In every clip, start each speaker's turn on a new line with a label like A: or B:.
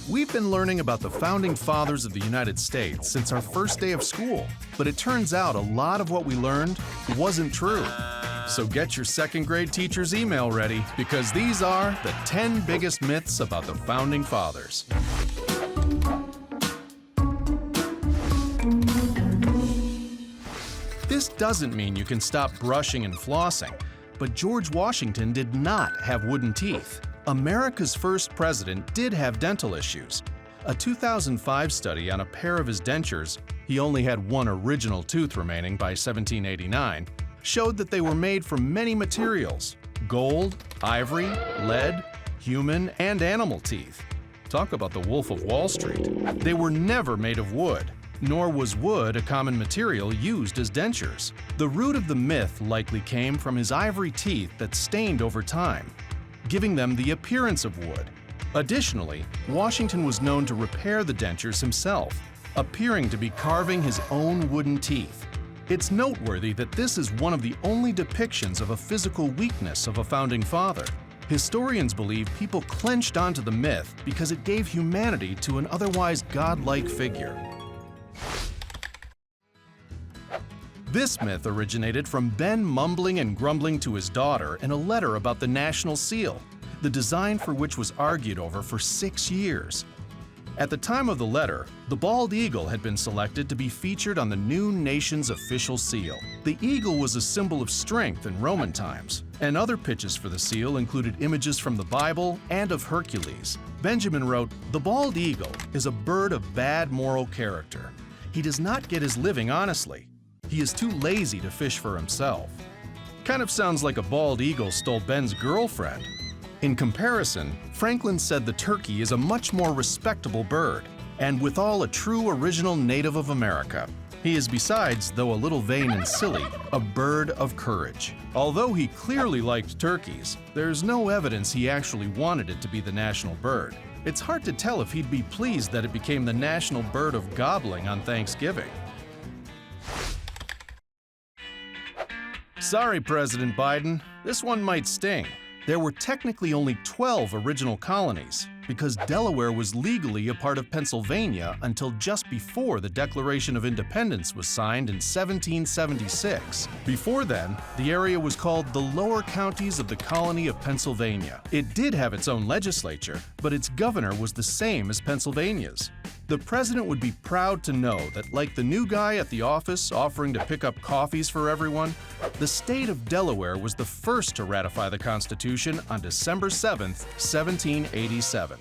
A: We've been learning about the founding fathers of the United States since our first day of school, but it turns out a lot of what we learned wasn't true. So get your second grade teacher's email ready, because these are the 10 biggest myths about the founding fathers. This doesn't mean you can stop brushing and flossing, but George Washington did not have wooden teeth. America's first president did have dental issues. A 2005 study on a pair of his dentures, he only had one original tooth remaining by 1789, showed that they were made from many materials: gold, ivory, lead, human, and animal teeth. Talk about the Wolf of Wall Street. They were never made of wood, nor was wood a common material used as dentures. The root of the myth likely came from his ivory teeth that stained over time, giving them the appearance of wood. Additionally, Washington was known to repair the dentures himself, appearing to be carving his own wooden teeth. It's noteworthy that this is one of the only depictions of a physical weakness of a founding father. Historians believe people clenched onto the myth because it gave humanity to an otherwise godlike figure. This myth originated from Ben mumbling and grumbling to his daughter in a letter about the national seal, the design for which was argued over for 6 years. At the time of the letter, the bald eagle had been selected to be featured on the new nation's official seal. The eagle was a symbol of strength in Roman times, and other pitches for the seal included images from the Bible and of Hercules. Benjamin wrote, "The bald eagle is a bird of bad moral character. He does not get his living honestly. He is too lazy to fish for himself." Kind of sounds like a bald eagle stole Ben's girlfriend. In comparison, Franklin said the turkey is a much more respectable bird, and withal a true original native of America. He is besides, though a little vain and silly, a bird of courage. Although he clearly liked turkeys, there's no evidence he actually wanted it to be the national bird. It's hard to tell if he'd be pleased that it became the national bird of gobbling on Thanksgiving. Sorry, President Biden, this one might sting. There were technically only 12 original colonies, because Delaware was legally a part of Pennsylvania until just before the Declaration of Independence was signed in 1776. Before then, the area was called the Lower Counties of the Colony of Pennsylvania. It did have its own legislature, but its governor was the same as Pennsylvania's. The president would be proud to know that, like the new guy at the office offering to pick up coffees for everyone, the state of Delaware was the first to ratify the Constitution on December 7, 1787.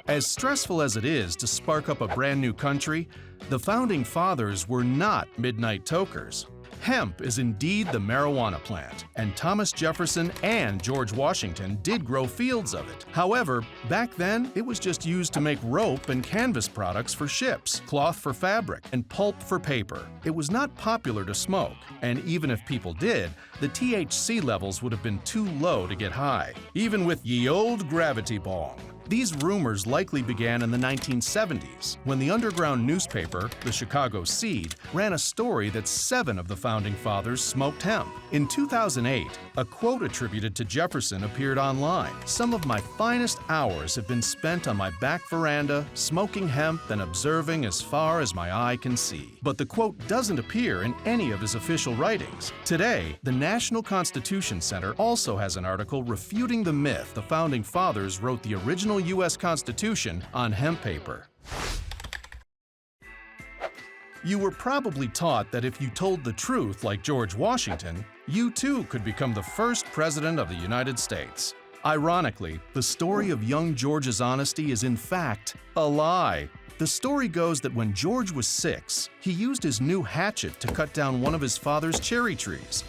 A: As stressful as it is to spark up a brand new country, the founding fathers were not midnight tokers. Hemp is indeed the marijuana plant, and Thomas Jefferson and George Washington did grow fields of it. However, back then, it was just used to make rope and canvas products for ships, cloth for fabric, and pulp for paper. It was not popular to smoke, and even if people did, the THC levels would have been too low to get high, even with ye old gravity bong. These rumors likely began in the 1970s, when the underground newspaper, the Chicago Seed, ran a story that 7 of the founding fathers smoked hemp. In 2008, a quote attributed to Jefferson appeared online. "Some of my finest hours have been spent on my back veranda, smoking hemp and observing as far as my eye can see." But the quote doesn't appear in any of his official writings. Today, the National Constitution Center also has an article refuting the myth the founding fathers wrote the original U.S. Constitution on hemp paper. You were probably taught that if you told the truth like George Washington, you too could become the first president of the United States. Ironically, the story of young George's honesty is in fact a lie. The story goes that when George was 6, he used his new hatchet to cut down one of his father's cherry trees.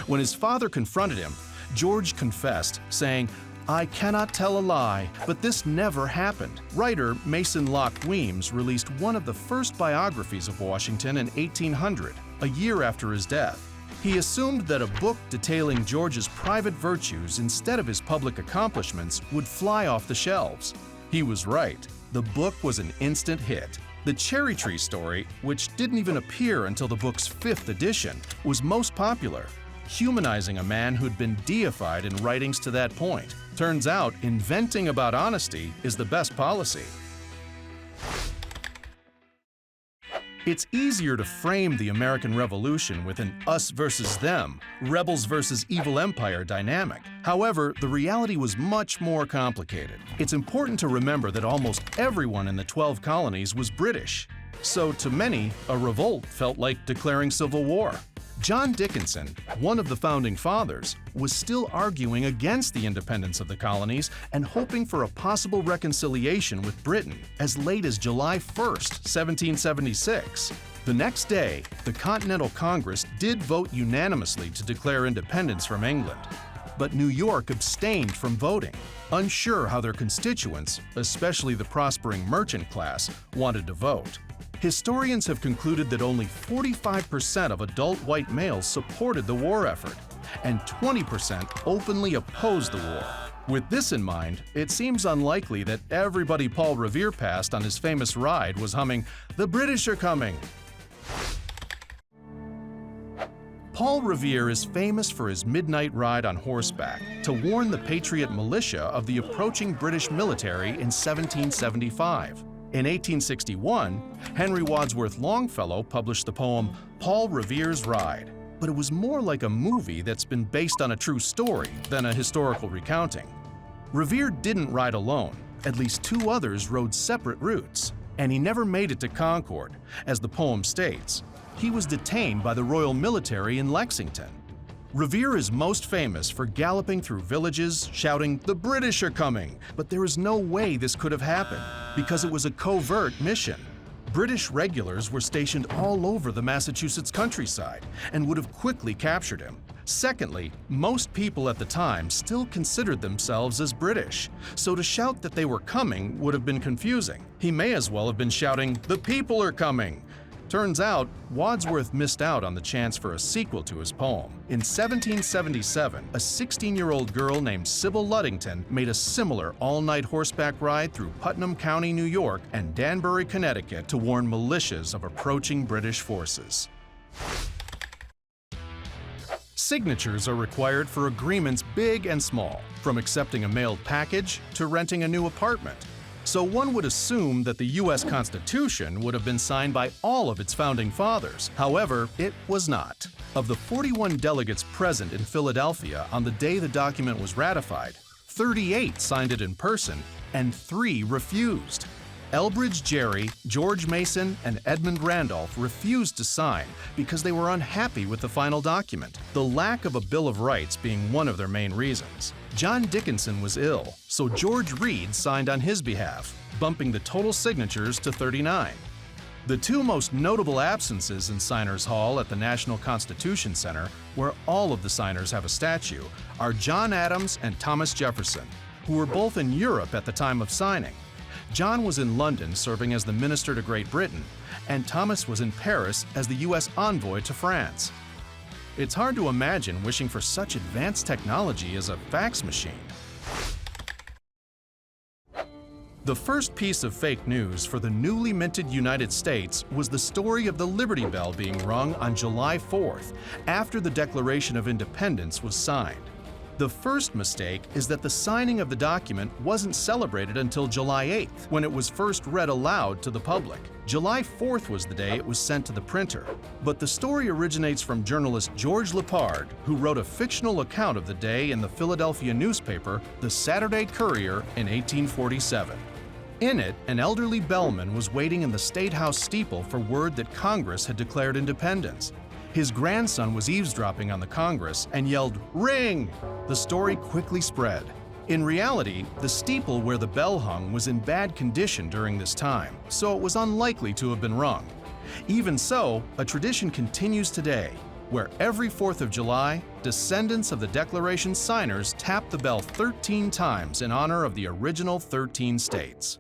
A: When his father confronted him, George confessed, saying, "I cannot tell a lie, but this never happened." Writer Mason Locke Weems released one of the first biographies of Washington in 1800, a year after his death. He assumed that a book detailing George's private virtues instead of his public accomplishments would fly off the shelves. He was right. The book was an instant hit. The cherry tree story, which didn't even appear until the book's 5th edition, was most popular. humanizing a man who'd been deified in writings to that point. Turns out, inventing about honesty is the best policy. It's easier to frame the American Revolution with an us versus them, rebels versus evil empire dynamic. However, the reality was much more complicated. It's important to remember that almost everyone in the 12 colonies was British. So to many, a revolt felt like declaring civil war. John Dickinson, one of the founding fathers, was still arguing against the independence of the colonies and hoping for a possible reconciliation with Britain as late as July 1st, 1776. The next day, the Continental Congress did vote unanimously to declare independence from England. But New York abstained from voting, unsure how their constituents, especially the prospering merchant class, wanted to vote. Historians have concluded that only 45% of adult white males supported the war effort, and 20% openly opposed the war. With this in mind, it seems unlikely that everybody Paul Revere passed on his famous ride was humming, "The British are coming." Paul Revere is famous for his midnight ride on horseback to warn the Patriot militia of the approaching British military in 1775. In 1861, Henry Wadsworth Longfellow published the poem Paul Revere's Ride, but it was more like a movie that's been based on a true story than a historical recounting. Revere didn't ride alone. At least 2 others rode separate routes, and he never made it to Concord. As the poem states, he was detained by the Royal Military in Lexington. Revere is most famous for galloping through villages, shouting, "The British are coming!" But there is no way this could have happened, because it was a covert mission. British regulars were stationed all over the Massachusetts countryside and would have quickly captured him. Secondly, most people at the time still considered themselves as British, so to shout that they were coming would have been confusing. He may as well have been shouting, "The people are coming!" Turns out, Wadsworth missed out on the chance for a sequel to his poem. In 1777, a 16-year-old girl named Sybil Luddington made a similar all-night horseback ride through Putnam County, New York, and Danbury, Connecticut to warn militias of approaching British forces. Signatures are required for agreements big and small, from accepting a mailed package to renting a new apartment. So one would assume that the U.S. Constitution would have been signed by all of its founding fathers. However, it was not. Of the 41 delegates present in Philadelphia on the day the document was ratified, 38 signed it in person and 3 refused. Elbridge Gerry, George Mason, and Edmund Randolph refused to sign because they were unhappy with the final document, the lack of a Bill of Rights being one of their main reasons. John Dickinson was ill, so George Read signed on his behalf, bumping the total signatures to 39. The 2 most notable absences in Signers Hall at the National Constitution Center, where all of the signers have a statue, are John Adams and Thomas Jefferson, who were both in Europe at the time of signing. John was in London serving as the Minister to Great Britain, and Thomas was in Paris as the U.S. envoy to France. It's hard to imagine wishing for such advanced technology as a fax machine. The first piece of fake news for the newly minted United States was the story of the Liberty Bell being rung on July 4th, after the Declaration of Independence was signed. The first mistake is that the signing of the document wasn't celebrated until July 8th, when it was first read aloud to the public. July 4th was the day it was sent to the printer. But the story originates from journalist George Lepard, who wrote a fictional account of the day in the Philadelphia newspaper, the Saturday Courier, in 1847. In it, an elderly bellman was waiting in the State House steeple for word that Congress had declared independence. His grandson was eavesdropping on the Congress and yelled, "Ring!" The story quickly spread. In reality, the steeple where the bell hung was in bad condition during this time, so it was unlikely to have been rung. Even so, a tradition continues today, where every 4th of July, descendants of the Declaration signers tap the bell 13 times in honor of the original 13 states.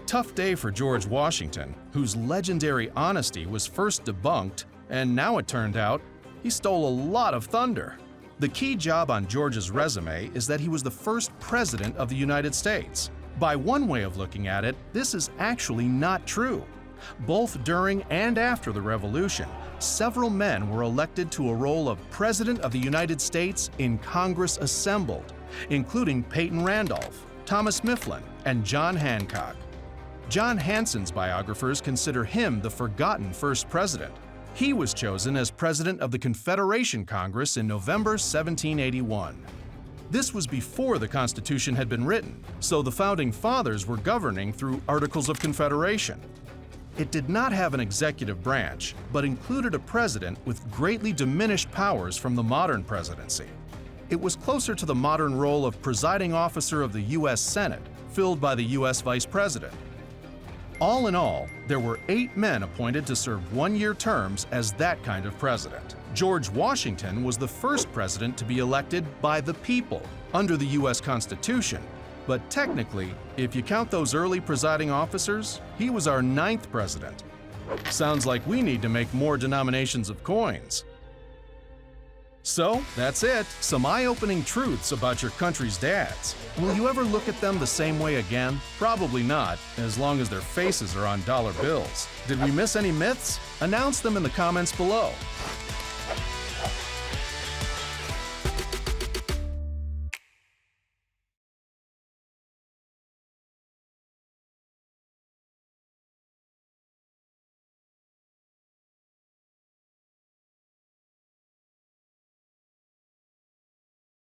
A: Tough day for George Washington, whose legendary honesty was first debunked, and now it turned out he stole a lot of thunder. The key job on George's resume is that he was the first president of the United States. By one way of looking at it, this is actually not true. Both during and after the Revolution, several men were elected to a role of President of the United States in Congress assembled, including Peyton Randolph, Thomas Mifflin, and John Hancock. John Hanson's biographers consider him the forgotten first president. He was chosen as President of the Confederation Congress in November 1781. This was before the Constitution had been written, so the Founding Fathers were governing through Articles of Confederation. It did not have an executive branch, but included a president with greatly diminished powers from the modern presidency. It was closer to the modern role of presiding officer of the U.S. Senate, filled by the U.S. Vice President. All in all, there were 8 men appointed to serve one-year terms as that kind of president. George Washington was the first president to be elected by the people under the U.S. Constitution, but technically, if you count those early presiding officers, he was our 9th president. Sounds like we need to make more denominations of coins. So, that's it. Some eye-opening truths about your country's dads. Will you ever look at them the same way again? Probably not, as long as their faces are on dollar bills. Did we miss any myths? Announce them in the comments below.